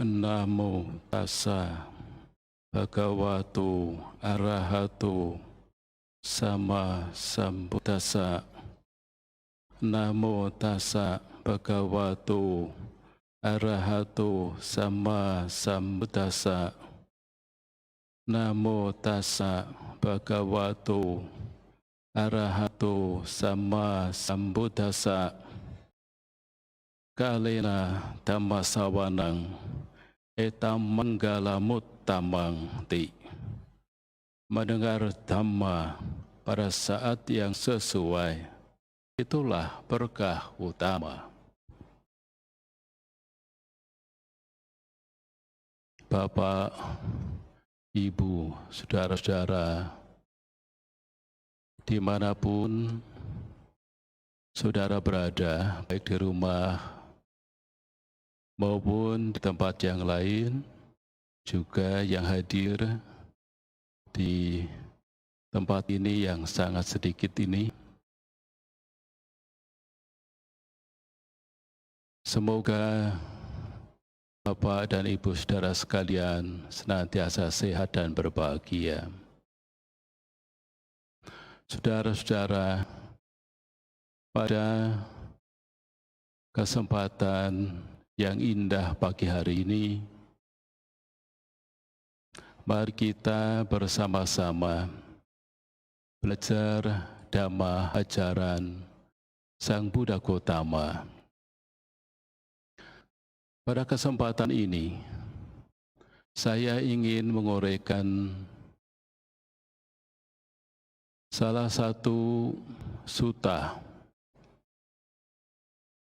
Namo tassa bhagavato arahato sama sambuddhassa. Namo tassa bhagavato arahato sama sambuddhassa. Namo tassa bhagavato arahato sama sambuddhassa. Kalena dhammasawanang etam manggala muttamang ti. Mendengar dhamma pada saat yang sesuai, itulah berkah utama. Bapak, Ibu, saudara-saudara, dimanapun saudara berada, baik di rumah maupun di tempat yang lain, juga yang hadir di tempat ini yang sangat sedikit ini. Semoga Bapak dan Ibu saudara sekalian senantiasa sehat dan berbahagia. Saudara-saudara, pada kesempatan yang indah pagi hari ini, mari kita bersama-sama belajar Dhamma ajaran Sang Buddha Gautama. Pada kesempatan ini, saya ingin menguraikan salah satu sutta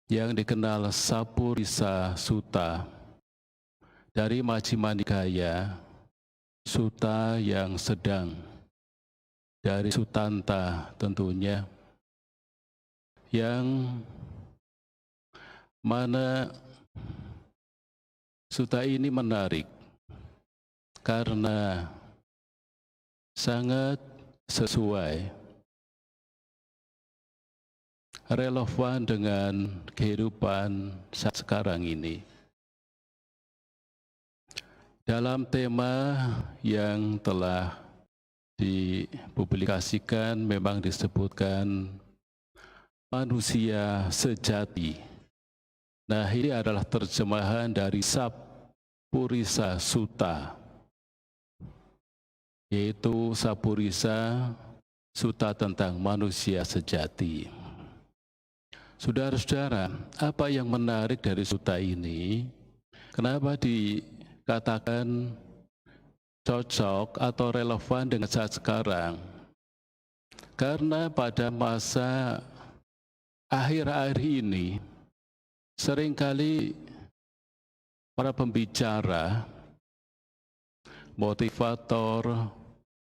yang dikenal Sapurisa Sutta dari Majjhima Nikaya, sutta yang sedang dari Sutanta tentunya, yang mana sutta ini menarik karena sangat sesuai, relevan dengan kehidupan saat sekarang ini. Dalam tema yang telah dipublikasikan memang disebutkan manusia sejati. Nah, ini adalah terjemahan dari Sapurisa Sutta, yaitu Sapurisa Sutta tentang manusia sejati. Saudara-saudara, apa yang menarik dari sutta ini? Kenapa dikatakan cocok atau relevan dengan saat sekarang? Karena pada masa akhir-akhir ini, seringkali para pembicara, motivator,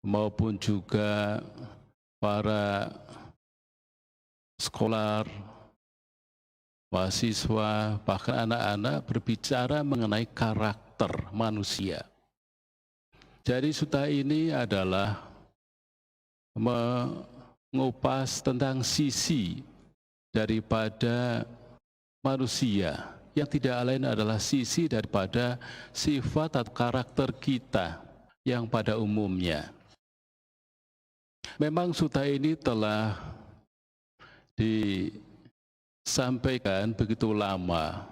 maupun juga para scholar, mahasiswa, bahkan anak-anak berbicara mengenai karakter manusia. Jadi sutta ini adalah mengupas tentang sisi daripada manusia, yang tidak lain adalah sisi daripada sifat atau karakter kita yang pada umumnya. Memang sutta ini telah disampaikan begitu lama,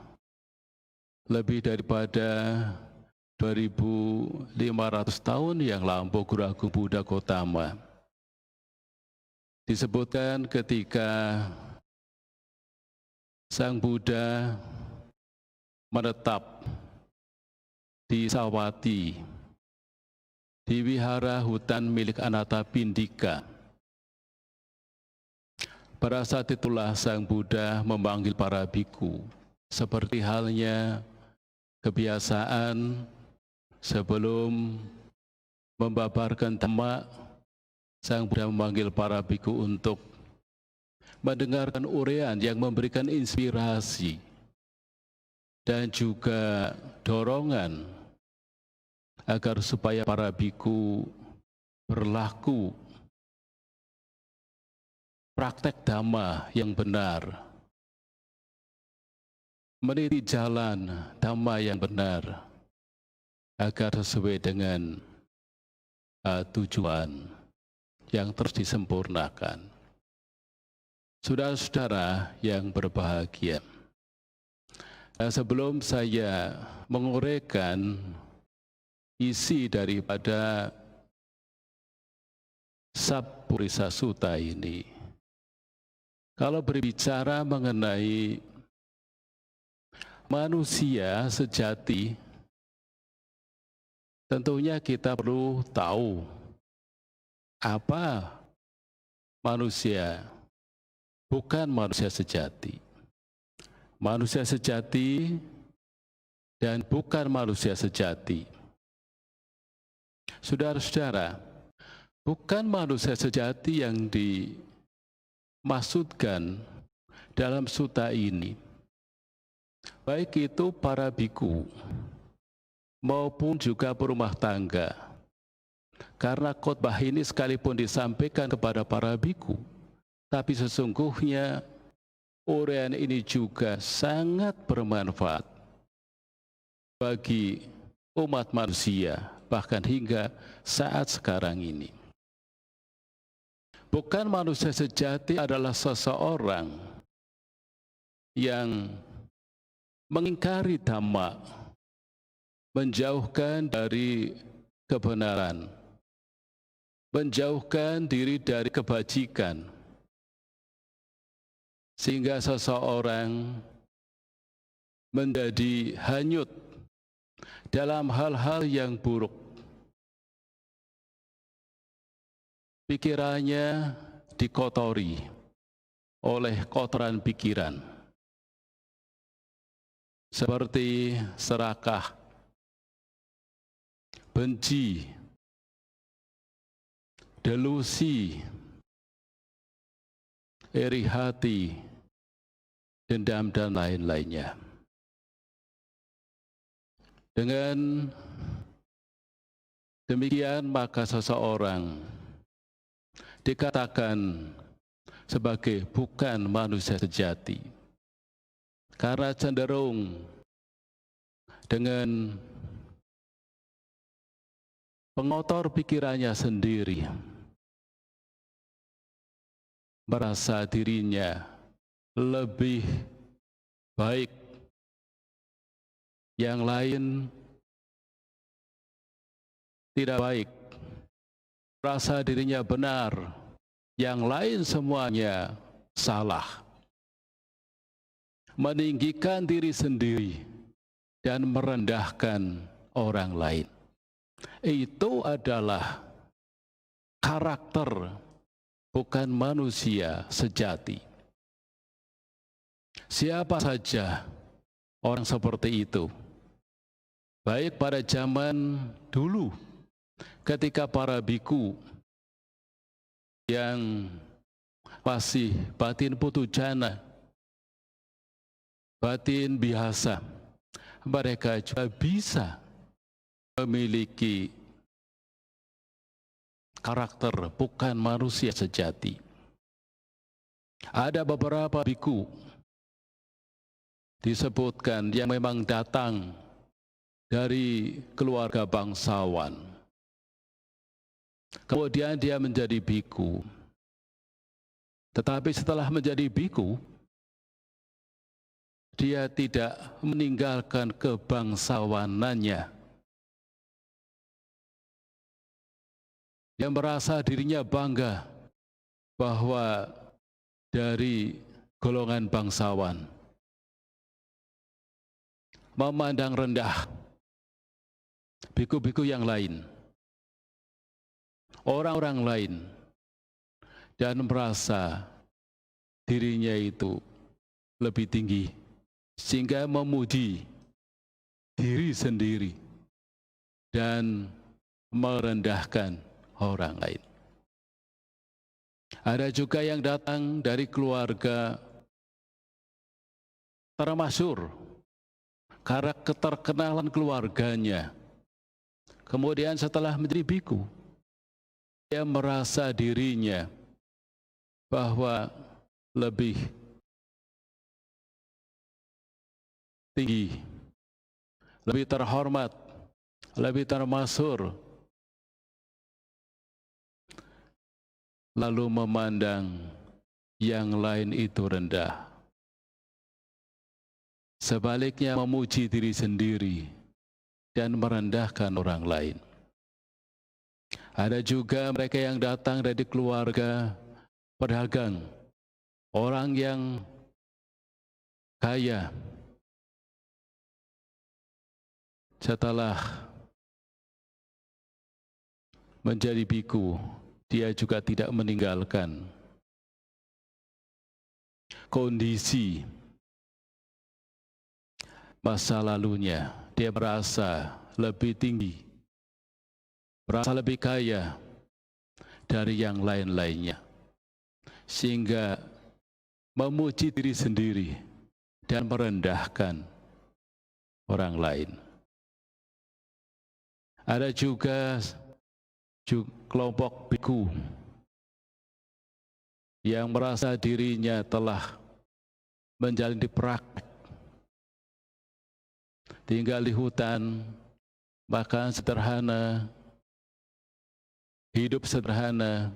lebih daripada 2500 tahun yang lampau Guru Agung Buddha Gautama. Disebutkan ketika Sang Buddha menetap di Savatthi, di wihara hutan milik Anathapindika. Pada saat itulah Sang Buddha memanggil para bhikkhu, seperti halnya kebiasaan sebelum membabarkan dhamma, Sang Buddha memanggil para bhikkhu untuk mendengarkan uraian yang memberikan inspirasi dan juga dorongan agar supaya para bhikkhu berlaku praktek dhamma yang benar, meniti jalan dhamma yang benar, agar sesuai dengan tujuan yang terus disempurnakan. Saudara-saudara yang berbahagia, sebelum saya menguraikan isi daripada Sappurisa Sutta ini, kalau berbicara mengenai manusia sejati, tentunya kita perlu tahu apa manusia, bukan manusia sejati. Manusia sejati dan bukan manusia sejati. Saudara-saudara, bukan manusia sejati yang dimaksudkan dalam sutta ini, baik itu para biku maupun juga berumah tangga. Karena khotbah ini sekalipun disampaikan kepada para biku, tapi sesungguhnya uraian ini juga sangat bermanfaat bagi umat manusia, bahkan hingga saat sekarang ini. Bukan manusia sejati adalah seseorang yang mengingkari dhamma, menjauhkan dari kebenaran, menjauhkan diri dari kebajikan, sehingga seseorang menjadi hanyut dalam hal-hal yang buruk. Pikirannya dikotori oleh kotoran pikiran, seperti serakah, benci, delusi, iri hati, dendam, dan lain-lainnya. Dengan demikian, maka seseorang dikatakan sebagai bukan manusia sejati, karena cenderung dengan pengotor pikirannya sendiri, merasa dirinya lebih baik, yang lain tidak baik, merasa dirinya benar, yang lain semuanya salah, meninggikan diri sendiri dan merendahkan orang lain. Itu adalah karakter bukan manusia sejati. Siapa saja orang seperti itu, baik pada zaman dulu ketika para biku yang masih batin putujana, batin biasa, mereka juga bisa memiliki karakter bukan manusia sejati. Ada beberapa biku disebutkan yang memang datang dari keluarga bangsawan. Kemudian dia menjadi biku. Tetapi setelah menjadi biku, dia tidak meninggalkan kebangsawanannya. Dia merasa dirinya bangga bahwa dari golongan bangsawan, memandang rendah biku-biku yang lain, orang-orang lain, dan merasa dirinya itu lebih tinggi, sehingga memuji diri sendiri dan merendahkan orang lain. Ada juga yang datang dari keluarga termasyhur karena keterkenalan keluarganya. Kemudian setelah menjadi biku, dia merasa dirinya bahwa lebih tinggi, lebih terhormat lebih termasyhur, lalu memandang yang lain itu rendah. Sebaliknya memuji diri sendiri dan merendahkan orang lain. Ada juga mereka yang datang dari keluarga pedagang, orang yang kaya. Setelah menjadi biku, dia juga tidak meninggalkan kondisi masa lalunya. Dia merasa lebih tinggi, merasa lebih kaya dari yang lain-lainnya, sehingga memuji diri sendiri dan merendahkan orang lain. Ada juga kelompok biku yang merasa dirinya telah menjalani praktek, tinggal di hutan, makan sederhana, hidup sederhana,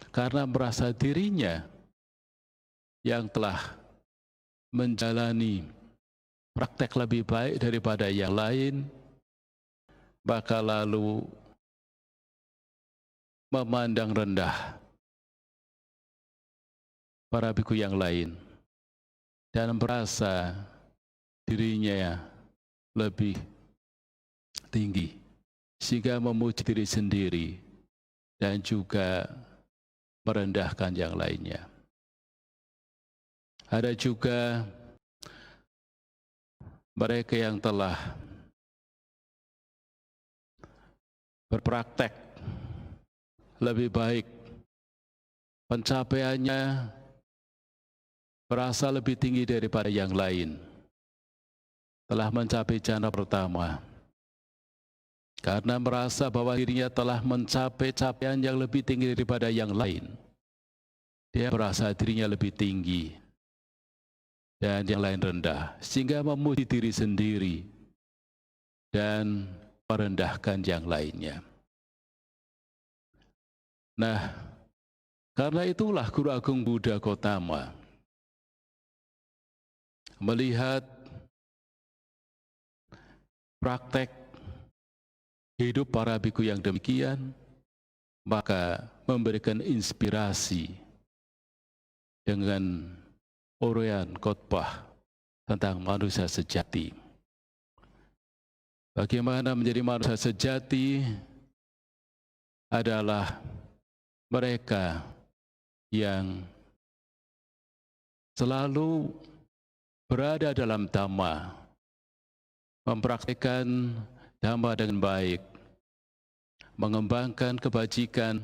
karena merasa dirinya yang telah menjalani praktek lebih baik daripada yang lain, maka lalu memandang rendah para biku yang lain dan merasa dirinya lebih tinggi, sehingga memuji diri sendiri dan juga merendahkan yang lainnya. Ada juga mereka yang telah berpraktek lebih baik, pencapaiannya merasa lebih tinggi daripada yang lain, telah mencapai jana pertama, karena merasa bahwa dirinya telah mencapai capaian yang lebih tinggi daripada yang lain. Dia merasa dirinya lebih tinggi dan yang lain rendah, sehingga memuji diri sendiri dan merendahkan yang lainnya. Nah, karena itulah Guru Agung Buddha Gautama melihat praktek hidup para biku yang demikian, maka memberikan inspirasi dengan uraian khotbah tentang manusia sejati. Bagaimana menjadi manusia sejati adalah mereka yang selalu berada dalam Dhamma, mempraktikkan Dhamma dengan baik, mengembangkan kebajikan,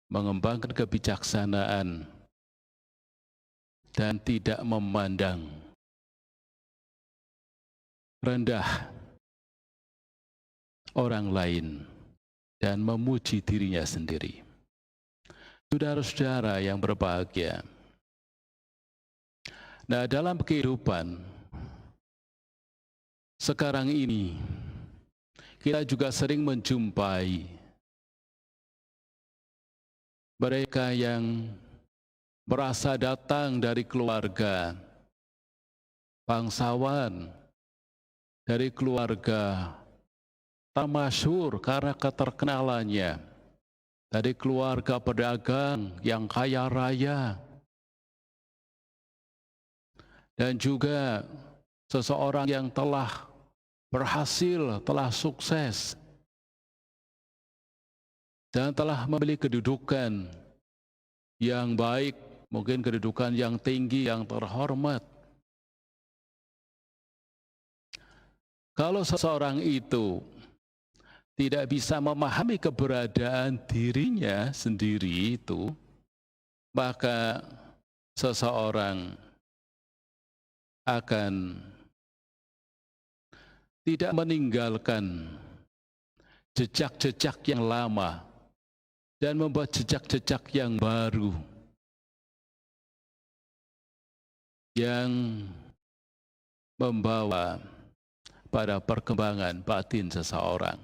mengembangkan kebijaksanaan, dan tidak memandang rendah orang lain dan memuji dirinya sendiri. Saudara-saudara yang berbahagia, nah dalam kehidupan sekarang ini kita juga sering menjumpai mereka yang merasa datang dari keluarga bangsawan, dari keluarga termasyhur karena keterkenalannya, dari keluarga pedagang yang kaya raya, dan juga seseorang yang telah berhasil, telah sukses, dan telah memiliki kedudukan yang baik, mungkin kedudukan yang tinggi, yang terhormat. Kalau seseorang itu tidak bisa memahami keberadaan dirinya sendiri itu, maka seseorang akan tidak meninggalkan jejak-jejak yang lama dan membuat jejak-jejak yang baru yang membawa pada perkembangan batin seseorang.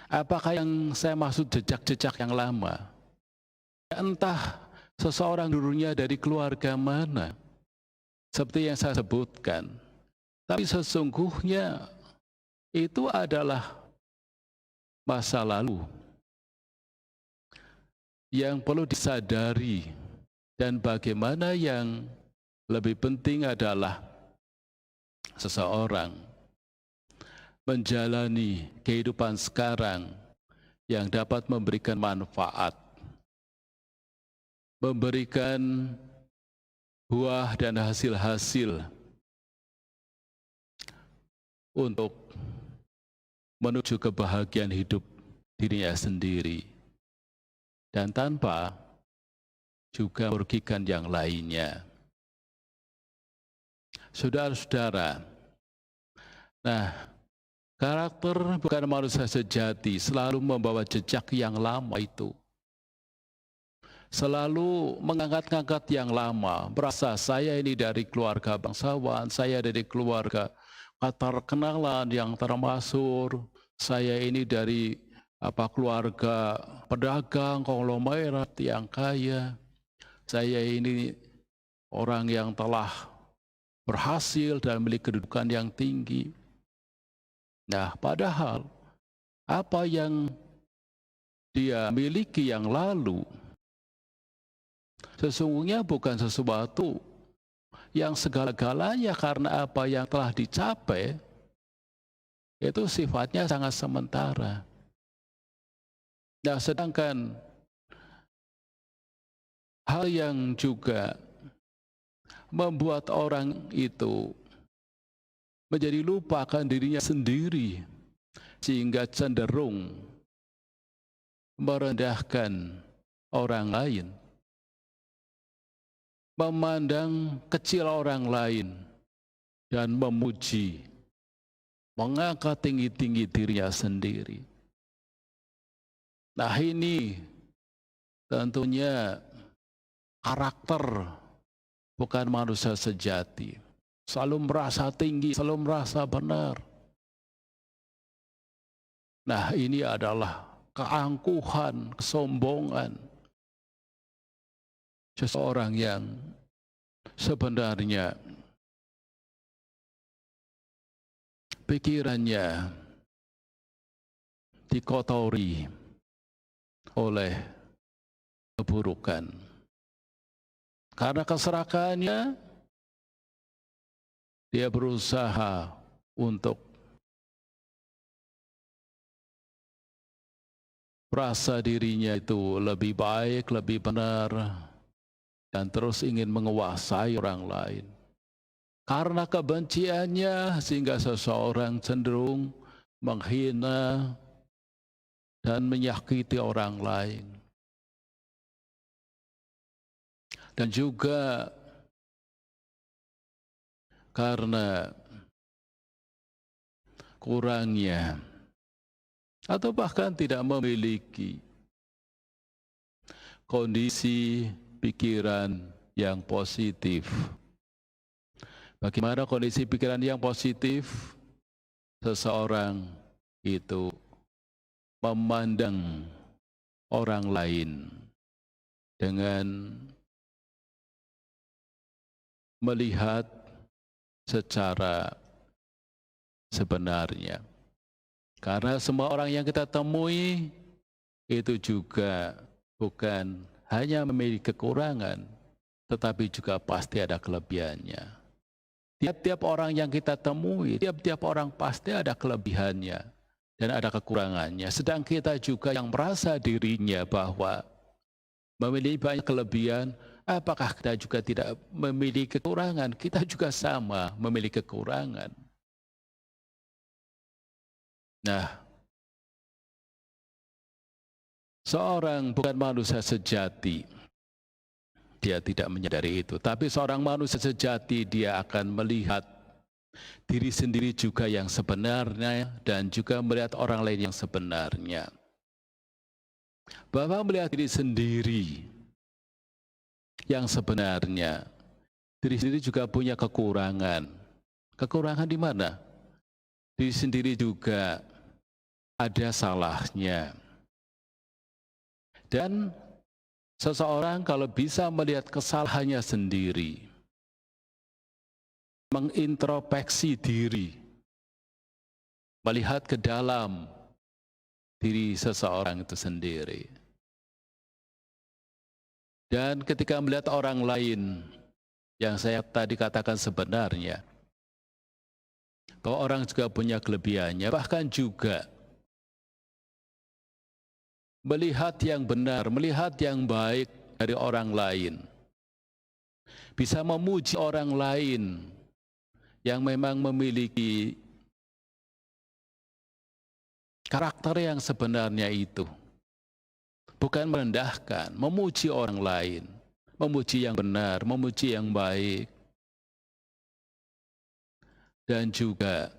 Apakah yang saya maksud jejak-jejak yang lama? Entah seseorang dulunya dari keluarga mana, seperti yang saya sebutkan. Tapi sesungguhnya itu adalah masa lalu yang perlu disadari, dan bagaimana yang lebih penting adalah seseorang menjalani kehidupan sekarang yang dapat memberikan manfaat, memberikan buah dan hasil-hasil untuk menuju kebahagiaan hidup dirinya sendiri, dan tanpa juga merugikan yang lainnya. Saudara-saudara, nah, karakter bukan manusia sejati selalu membawa jejak yang lama itu. Selalu mengangkat-angkat yang lama, merasa saya ini dari keluarga bangsawan, saya dari keluarga keterkenalan yang termasyhur, saya ini dari keluarga pedagang konglomerat yang kaya, saya ini orang yang telah berhasil dan memiliki kedudukan yang tinggi. Nah, padahal apa yang dia miliki yang lalu sesungguhnya bukan sesuatu yang segala-galanya, karena apa yang telah dicapai itu sifatnya sangat sementara. Nah, sedangkan hal yang juga membuat orang itu menjadi lupa akan dirinya sendiri, sehingga cenderung merendahkan orang lain, memandang kecil orang lain, dan memuji, mengangkat tinggi-tinggi dirinya sendiri. Nah, ini tentunya karakter bukan manusia sejati. Selalu merasa tinggi, selalu merasa benar. Nah, ini adalah keangkuhan, kesombongan seseorang yang sebenarnya pikirannya dikotori oleh keburukan. Karena keserakahannya, dia berusaha untuk merasa dirinya itu lebih baik, lebih benar, dan terus ingin menguasai orang lain. Karena kebenciannya, sehingga seseorang cenderung menghina dan menyakiti orang lain. Dan juga karena kurangnya atau bahkan tidak memiliki kondisi pikiran yang positif. Bagaimana kondisi pikiran yang positif? Seseorang itu memandang orang lain dengan melihat secara sebenarnya. Karena semua orang yang kita temui itu juga bukan hanya memiliki kekurangan, tetapi juga pasti ada kelebihannya. Tiap-tiap orang yang kita temui, tiap-tiap orang pasti ada kelebihannya dan ada kekurangannya. Sedang kita juga yang merasa dirinya bahwa memiliki banyak kelebihan, apakah kita juga tidak memiliki kekurangan? Kita juga sama memiliki kekurangan. Nah, seorang bukan manusia sejati, dia tidak menyadari itu. Tapi seorang manusia sejati, dia akan melihat diri sendiri juga yang sebenarnya, dan juga melihat orang lain yang sebenarnya. Bahwa melihat diri sendiri yang sebenarnya, diri sendiri juga punya kekurangan. Kekurangan di mana? diri sendiri juga ada salahnya. Dan seseorang kalau bisa melihat kesalahannya sendiri, mengintrospeksi diri, melihat ke dalam diri seseorang itu sendiri. Dan ketika melihat orang lain, yang saya tadi katakan sebenarnya, bahwa orang juga punya kelebihannya, bahkan juga melihat yang benar, melihat yang baik dari orang lain, bisa memuji orang lain yang memang memiliki karakter yang sebenarnya itu. Bukan merendahkan, memuji orang lain, memuji yang benar, memuji yang baik. Dan juga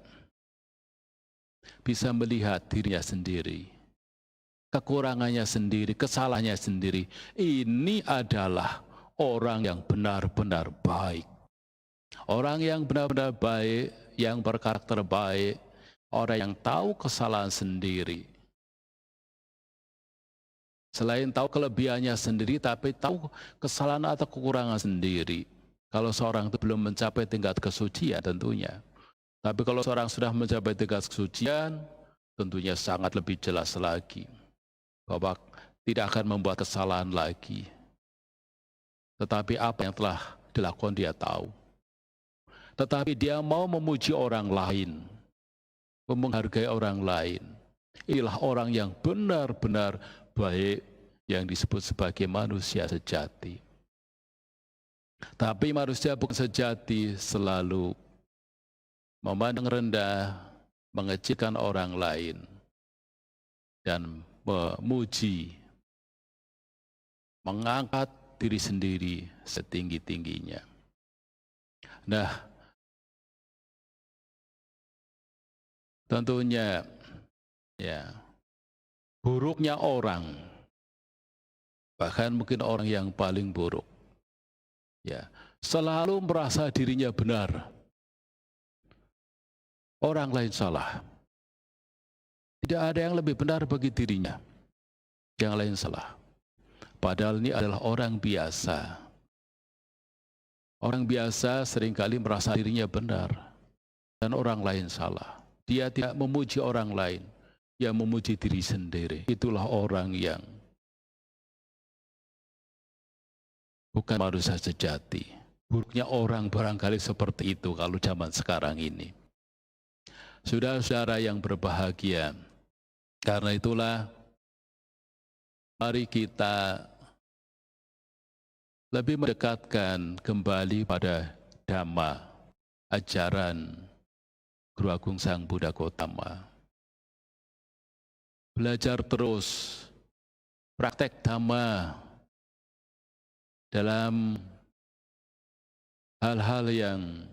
bisa melihat dirinya sendiri, kekurangannya sendiri, kesalahannya sendiri. Ini adalah orang yang benar-benar baik. Orang yang benar-benar baik, yang berkarakter baik, orang yang tahu kesalahan sendiri. Selain tahu kelebihannya sendiri, tapi tahu kesalahan atau kekurangan sendiri. Kalau seorang itu belum mencapai tingkat kesucian tentunya. Tapi kalau seorang sudah mencapai tingkat kesucian, tentunya sangat lebih jelas lagi bahwa tidak akan membuat kesalahan lagi. Tetapi apa yang telah dilakukan dia tahu. Tetapi dia mau memuji orang lain, menghargai orang lain. Inilah orang yang benar-benar baik, yang disebut sebagai manusia sejati. Tapi manusia bukan sejati selalu memandang rendah, mengecilkan orang lain, dan memuji, mengangkat diri sendiri setinggi-tingginya. Nah, tentunya ya, buruknya orang, bahkan mungkin orang yang paling buruk, ya, selalu merasa dirinya benar, orang lain salah. Tidak ada yang lebih benar bagi dirinya, yang lain salah. Padahal ini adalah orang biasa. Orang biasa seringkali merasa dirinya benar dan orang lain salah. Dia tidak memuji orang lain, dia memuji diri sendiri. Itulah orang yang bukan manusia sejati. Buruknya orang barangkali seperti itu kalau zaman sekarang ini. Saudara-saudara yang berbahagia, karena itulah mari kita lebih mendekatkan kembali pada Dhamma, ajaran Guru Agung Sang Buddha Gautama. Belajar terus, praktek Dhamma dalam hal-hal yang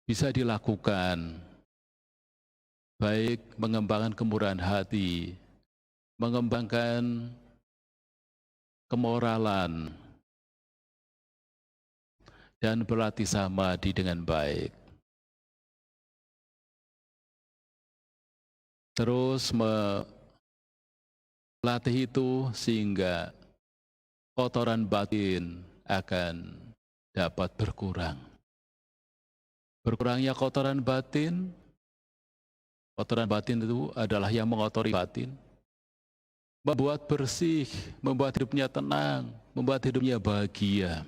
bisa dilakukan, baik mengembangkan kemurahan hati, mengembangkan kemoralan, dan berlatih samadhi dengan baik. Terus melatih itu sehingga kotoran batin akan dapat berkurang. Berkurangnya kotoran batin itu adalah yang mengotori batin, membuat bersih, membuat hidupnya tenang, membuat hidupnya bahagia.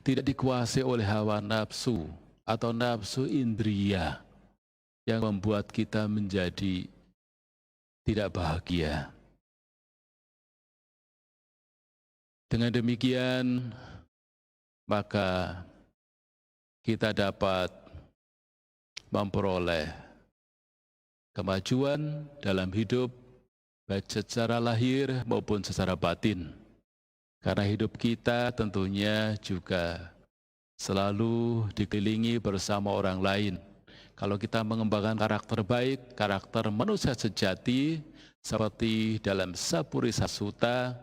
Tidak dikuasai oleh hawa nafsu atau nafsu indria yang membuat kita menjadi tidak bahagia. Dengan demikian, maka kita dapat memperoleh kemajuan dalam hidup, baik secara lahir maupun secara batin. Karena hidup kita tentunya juga selalu dikelilingi bersama orang lain. Kalau kita mengembangkan karakter baik, karakter manusia sejati, seperti dalam Sapurisa Sutta,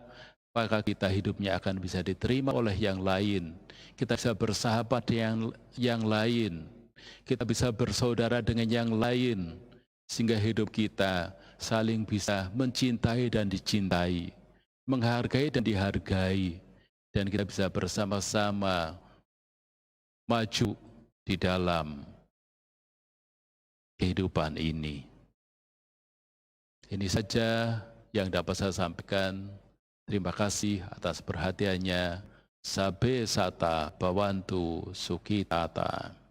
maka kita hidupnya akan bisa diterima oleh yang lain. Kita bisa bersahabat dengan yang lain. kita bisa bersaudara dengan yang lain, sehingga hidup kita saling bisa mencintai dan dicintai, menghargai dan dihargai, dan kita bisa bersama-sama maju di dalam kehidupan ini. Ini saja yang dapat saya sampaikan. Terima kasih atas perhatiannya. Sabe Sata Bawantu Sukitata.